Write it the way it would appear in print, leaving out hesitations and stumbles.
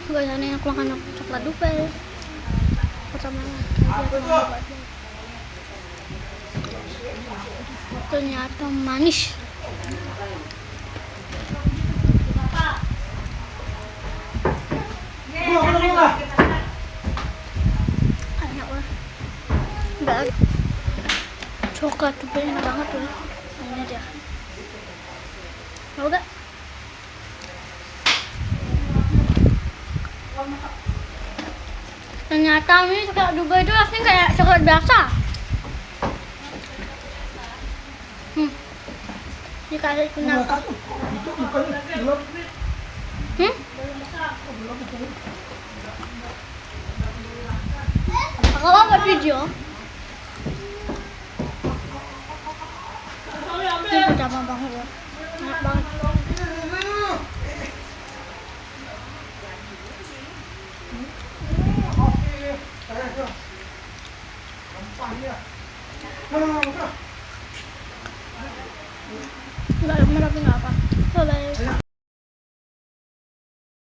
Biasanya aku makan coklat Dubai pertama ternyata manis. Enak banget. Coklat Dubai enak banget loh. Ini aja. Mau gak? Ternyata ini coklat Dubai itu rasanya kayak coklat biasa. Dikasih kenapa? Kalau buat video ini udah banget ya. Enak banget. Enggak, tapi enggak apa. Bye bye.